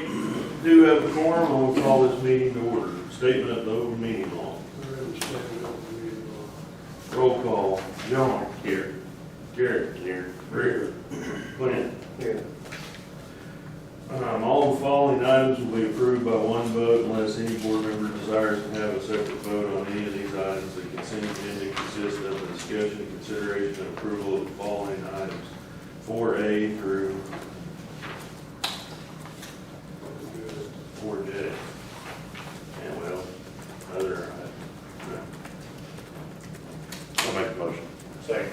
We do have a quorum, and we'll call this meeting to order. Statement of the open meeting law. Roll call. John. Here. Garrett. Here. Rick. Clint. Here. All the following items will be approved by one vote unless any board member desires to have a separate vote on any of these items. The consent agenda consists of a discussion, consideration, and approval of the following items, 4A through 4J. And well, other items. I'll make a motion. Second.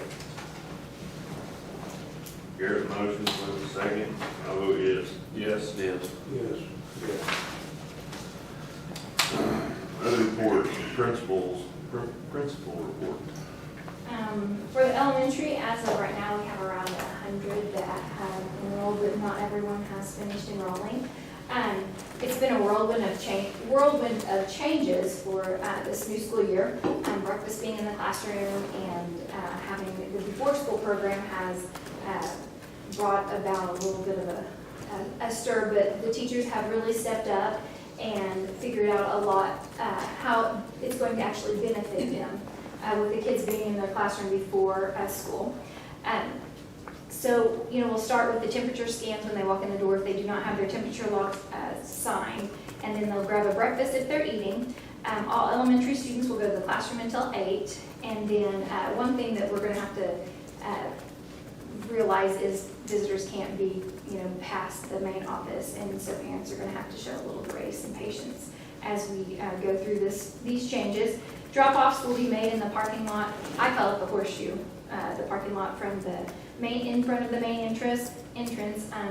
Garrett motion, Clint second. I vote yes. Yes. Yes. Yes. Yes. Other reports, principal report. For the elementary, as of right now, we have around 100 that have enrolled, but not everyone has finished enrolling. It's been a whirlwind of changes for this new school year. Breakfast being in the classroom and having the before school program has brought about a little bit of a stir, but the teachers have really stepped up and figured out a lot how it's going to actually benefit them with the kids being in their classroom before school. So, we'll start with the temperature scans when they walk in the door if they do not have their temperature log signed, and then they'll grab a breakfast if they're eating. All elementary students will go to the classroom until 8, and then one thing that we're going to have to realize is visitors can't be, past the main office, and so parents are going to have to show a little grace and patience as we go through these changes. Drop-offs will be made in the parking lot. I call it the horseshoe, the parking lot from the in front of the main entrance.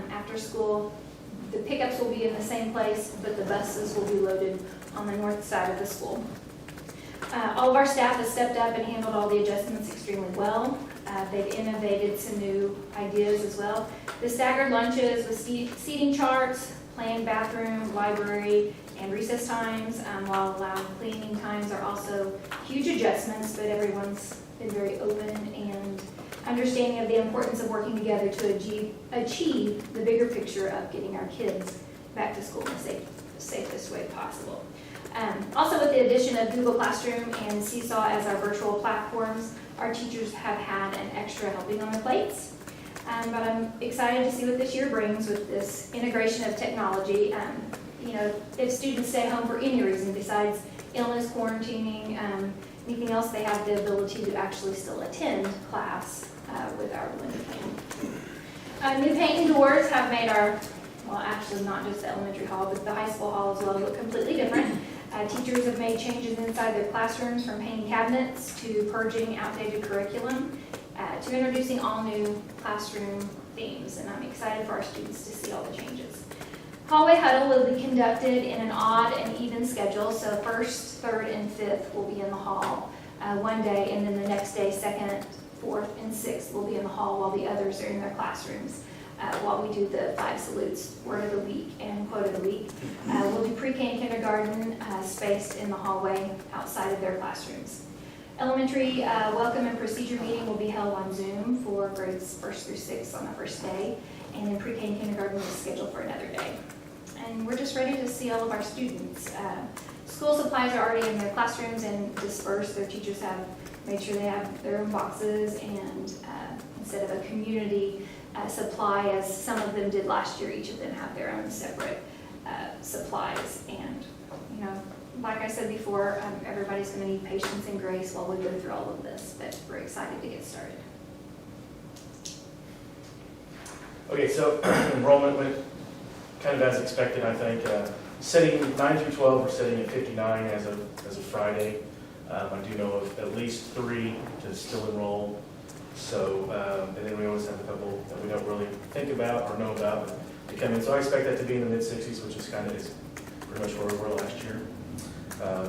After school, the pickups will be in the same place, but the buses will be loaded on the north side of the school. All of our staff has stepped up and handled all the adjustments extremely well. They've innovated some new ideas as well. The staggered lunches with seating charts, planned bathroom, library, and recess times, while allowing cleaning times are also huge adjustments, but everyone's been very open and understanding of the importance of working together to achieve the bigger picture of getting our kids back to school in the safest way possible. Also, with the addition of Google Classroom and Seesaw as our virtual platforms, our teachers have had an extra helping on their plates. But I'm excited to see what this year brings with this integration of technology. If students stay home for any reason besides illness, quarantining, anything else, they have the ability to actually still attend class with our blended plan. New paint and doors have made our, well, actually not just the elementary hall, but the high school hall as well look completely different. Teachers have made changes inside their classrooms, from painting cabinets to purging outdated curriculum to introducing all new classroom themes, and I'm excited for our students to see all the changes. Hallway huddle will be conducted in an odd and even schedule, so first, third, and fifth will be in the hall one day, and then the next day, second, fourth, and sixth will be in the hall while the others are in their classrooms. While we do the 5 salutes, word of the week and quote of the week. We'll do pre-K and kindergarten spaced in the hallway outside of their classrooms. Elementary welcome and procedure meeting will be held on Zoom for grades 1st through 6th on the first day, and then pre-K and kindergarten is scheduled for another day. And we're just ready to see all of our students. School supplies are already in their classrooms and dispersed. Their teachers have made sure they have their own boxes, and instead of a community supply, as some of them did last year, each of them have their own separate supplies. And, like I said before, everybody's going to need patience and grace while we go through all of this, but we're excited to get started. Okay, so enrollment went kind of as expected, I think. Setting 9 through 12, we're setting at 59 as of Friday. I do know of at least 3 to still enroll. So, and then we always have a couple that we don't really think about or know about to come in. So I expect that to be in the mid-60s, which is pretty much where we were last year.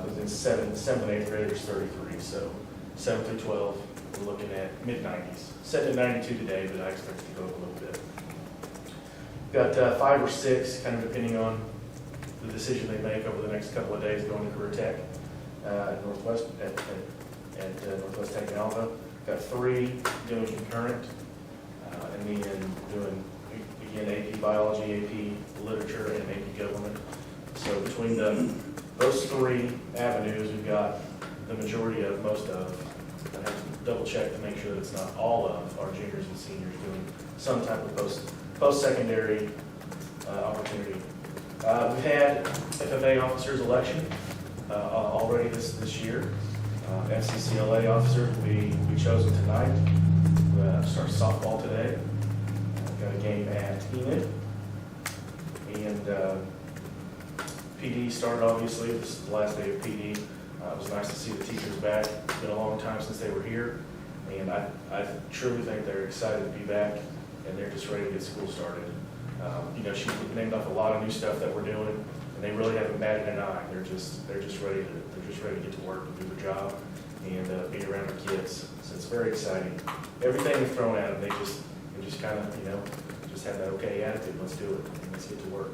Within 7th and 8th graders, 33. So 7 through 12, we're looking at mid-90s. Set at 92 today, but I expect it to go up a little bit. Got 5 or 6, kind of depending on the decision they make over the next couple of days, going to career tech at Northwest Tech in Alpha. Got 3 doing concurrent, and then doing again, AP Biology, AP Literature, and AP Government. So between those three avenues, we've got the majority of, most of, I have to double check to make sure that it's not all of our juniors and seniors doing some type of post-secondary opportunity. We've had Fma Officers Election already this year. FCCLA officers will be chosen tonight. Start softball today. Got a game at Enid. And PD started, obviously. This is the last day of PD. It was nice to see the teachers back. It's been a long time since they were here. And I truly think they're excited to be back, and they're just ready to get school started. You know, she named off a lot of new stuff that we're doing, and they really haven't batted an eye. They're just ready to get to work and do their job and be around their kids. So it's very exciting. Everything we've thrown at them, they just kind of, you know, just have that okay attitude. Let's do it. And let's get to work.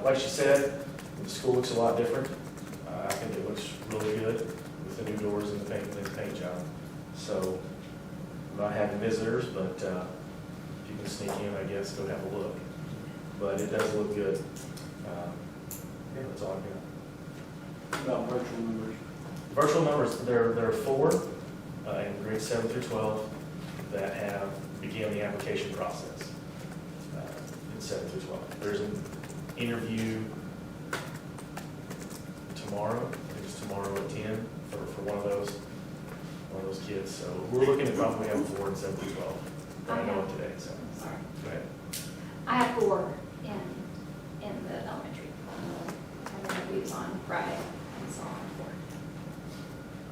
Like she said, the school looks a lot different. I think it looks really good with the new doors and the paint job. So I'm not having visitors, but if you can sneak in, I guess, go have a look. But it does look good. Yeah, that's all I've got. About virtual numbers. Virtual numbers, there are 4 in grades 7 through 12 that have began the application process in 7 through 12. There's an interview tomorrow. I think it's tomorrow at 10 for one of those kids. So we're looking to probably have 4 in 7 through 12. But I know it today, so Sorry. go ahead. I have 4 in the elementary. And then it was on Friday, and so on 4.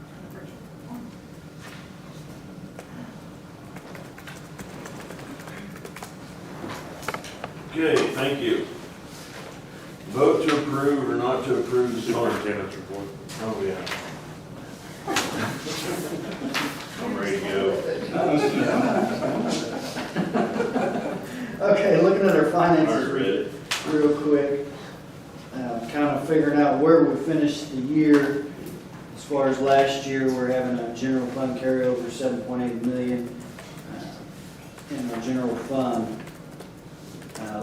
On the virtual. Okay, thank you. Vote to approve or not to approve the superintendent's report. Oh, yeah. I'm ready to go. Okay, looking at our Already finances read it. real quick, kind of figuring out where we finished the year. As far as last year, we're having a general fund carryover 7.8 million in our general fund.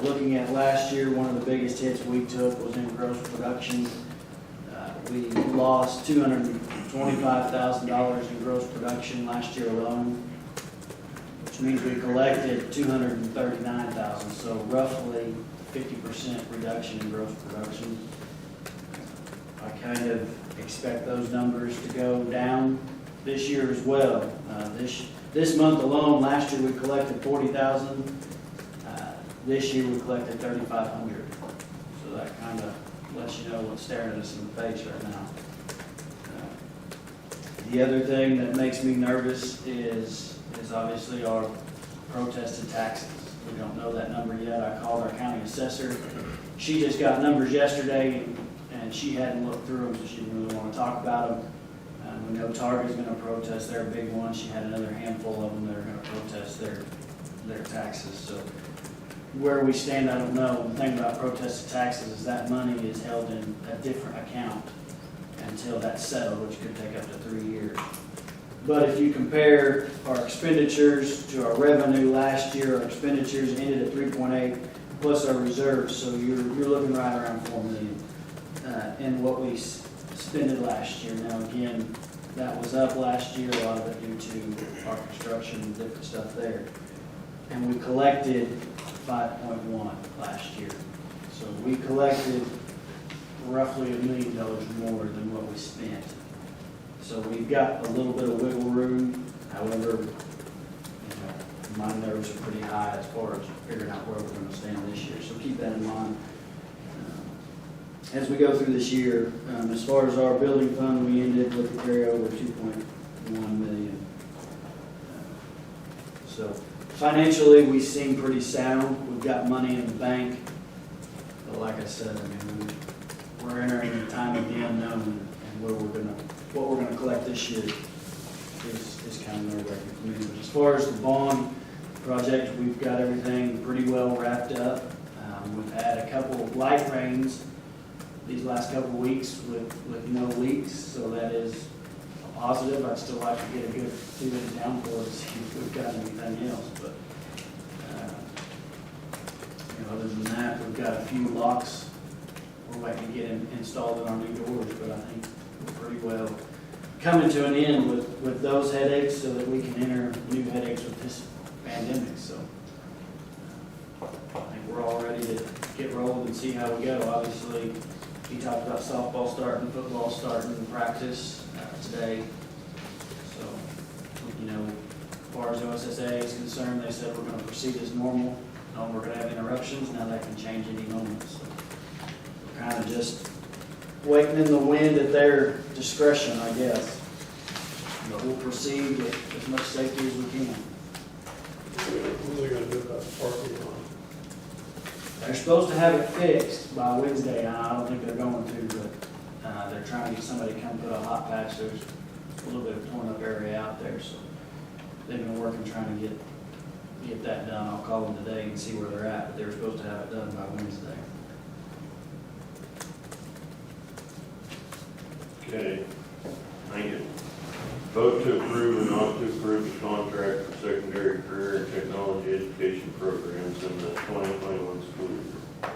Looking at last year, one of the biggest hits we took was in gross production. We lost $225,000 in gross production last year alone, which means we collected $239,000, so roughly 50% reduction in gross production. I kind of expect those numbers to go down this year as well. This month alone, last year we collected $40,000. This year we collected $3,500. So that kind of lets you know what's staring at us in the face right now. The other thing that makes me nervous is obviously our protested taxes. We don't know that number yet. I called our county assessor. She just got numbers yesterday, and she hadn't looked through them, so she didn't really want to talk about them. We know Target's going to protest their big one. She had another handful of them that are going to protest their taxes. So where we stand, I don't know. The thing about protested taxes is that money is held in a different account until that's settled, which could take up to 3 years. But if you compare our expenditures to our revenue last year, our expenditures ended at 3.8 plus our reserves, so you're looking right around 4 million in what we spent last year. Now again, that was up last year, a lot of it due to our construction and different stuff there. And we collected 5.1 last year. So we collected roughly $1 million more than what we spent. So we've got a little bit of wiggle room. However, my nerves are pretty high as far as figuring out where we're going to stand this year. So keep that in mind as we go through this year. As far as our building fund, we ended with a carryover 2.1 million. So financially, we seem pretty sound. We've got money in the bank. But like I said, I mean, we're entering a time of the unknown, and what we're gonna collect this year is kind of nerve-wracking for me. But as far as the bond project, we've got everything pretty well wrapped up. We've had a couple of light rains these last couple of weeks with no leaks, so that is a positive. I'd still like to get a good 2-inch downpour to see if we've got anything else, but got a few locks we're waiting to get installed in our new doors, but I think we're pretty well coming to an end with those headaches so that we can enter new headaches with this pandemic, so. I think we're all ready to get rolling and see how we go. Obviously, he talked about softball starting, football starting, practice today. So, you know, as far as OSSA is concerned, they said we're gonna proceed as normal. No, we're gonna have interruptions, now that can change any moment, so. We're kind of just waiting in the wind at their discretion, I guess. But we'll proceed with as much safety as we can. What are they gonna do about the parking lot? They're supposed to have it fixed by Wednesday, and I don't think they're going to, but they're trying to get somebody to come put a hot patch. There's a little bit of torn up area out there, so they've been working trying to get that done. I'll call them today and see where they're at, but they were supposed to have it done by Wednesday. Okay, thank you. Vote to approve or not to approve the contract for secondary career and technology education programs in the 2021 school year.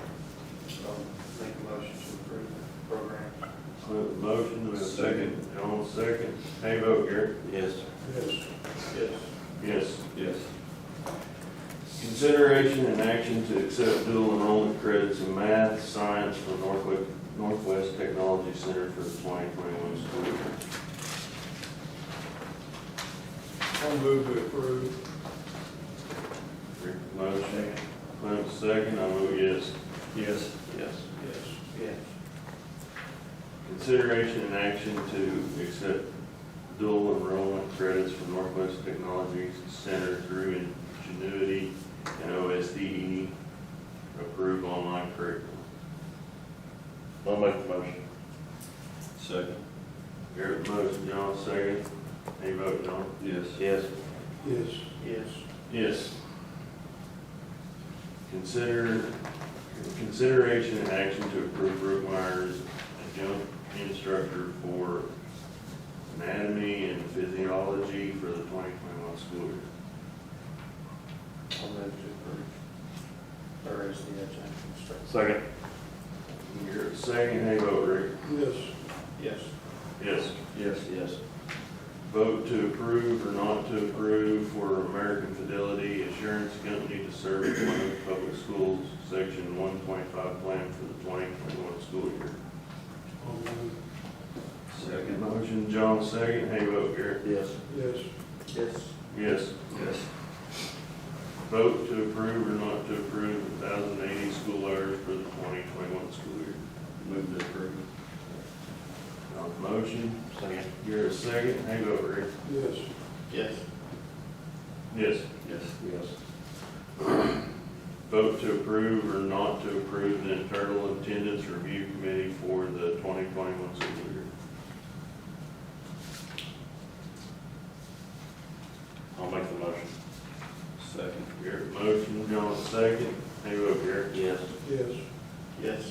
Make a motion to approve the program. Clint, motion, do we have a second? John, second. How you vote, Gary? Yes. Yes. Yes. Yes. Yes. Consideration and action to accept dual enrollment credits in math, science from Northwest Technology Center for the 2021 school year. I'll move to approve. Rick, motion. Clint, second. I vote yes. Yes. Yes. Yes. Yes. Consideration and action to accept dual enrollment credits from Northwest Technology Center through Ingenuity and OSDE approved online curriculum. I'll make the motion. Second. Garrett motion, John second. How you vote, John? Yes. Yes. Yes. Yes. Yes. Consideration and action to approve Brooke Myers adjunct instructor for anatomy and physiology for the 2021 school year. I'll move to approve. Or is the adjunct? Second. Garrett second. How you vote, Rick? Yes. Yes. Yes. Yes. Yes. Vote to approve or not to approve for American Fidelity Assurance Company to serve as Waynoka Public Schools Section 125 plan for the 2021 school year. I'll move. Second motion, John second. How you vote, Garrett? Yes. Yes. Yes. Yes. Yes. Vote to approve or not to approve 1,080 school hours for the 2021 school year. Move to approve. John's motion, Second. Garrett second. How you vote, Rick? Yes. Yes. Yes. Yes. Yes. Vote to approve or not to approve the internal attendance review committee for the 2021 school year. I'll make the motion. Second. Garrett motion, John second. How you vote, Garrett? Yes. Yes. Yes.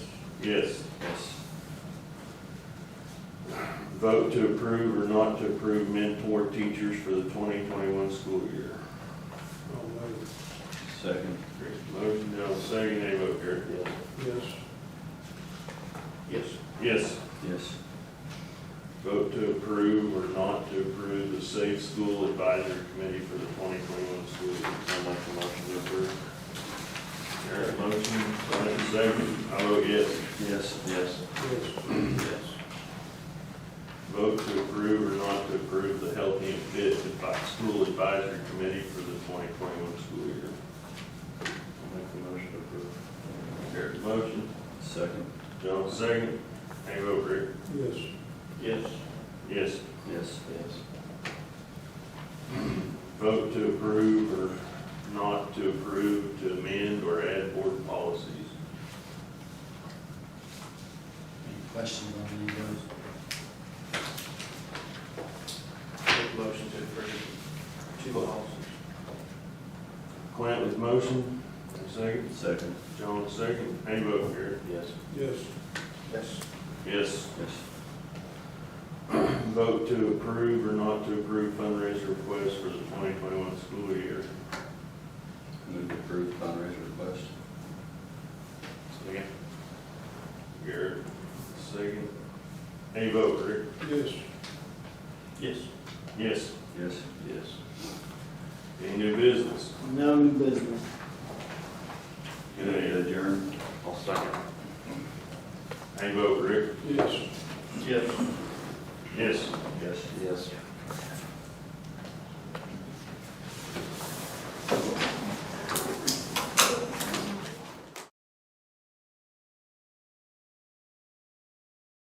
Yes. Yes. Vote to approve or not to approve mentor teachers for the 2021 school year. I'll move. Second. Garrett motion, John second. How you vote, Garrett? Yes. Yes. Yes. Yes. Yes. Vote to approve or not to approve the Safe School Advisory Committee for the 2021 school year. I'll make the motion to approve. Garrett motion, Brian second. I vote yes. Yes. Yes. Yes. Yes. Vote to approve or not to approve the Healthy and Fit School Advisory Committee for the 2021 school year. I'll make the motion to approve. Garrett motion, Second. John second. How you vote, Rick? Yes. Yes. Yes. Yes. Yes. Vote to approve or not to approve to amend or add board policies. Any questions on any of those? Make a motion to approve two policies. Clint with motion, second. Second. John second. How you vote, Garrett? Yes. Yes. Yes. Yes. Yes. Vote to approve or not to approve fundraiser request for the 2021 school year. Move to approve fundraiser request. How you vote, Rick? Yes. Yes. Yes. Yes. Yes. Any new business? No new business. Good. Adjourn. I'll second. How you vote, Rick? Yes. Yes. Yes. Yes. Yes.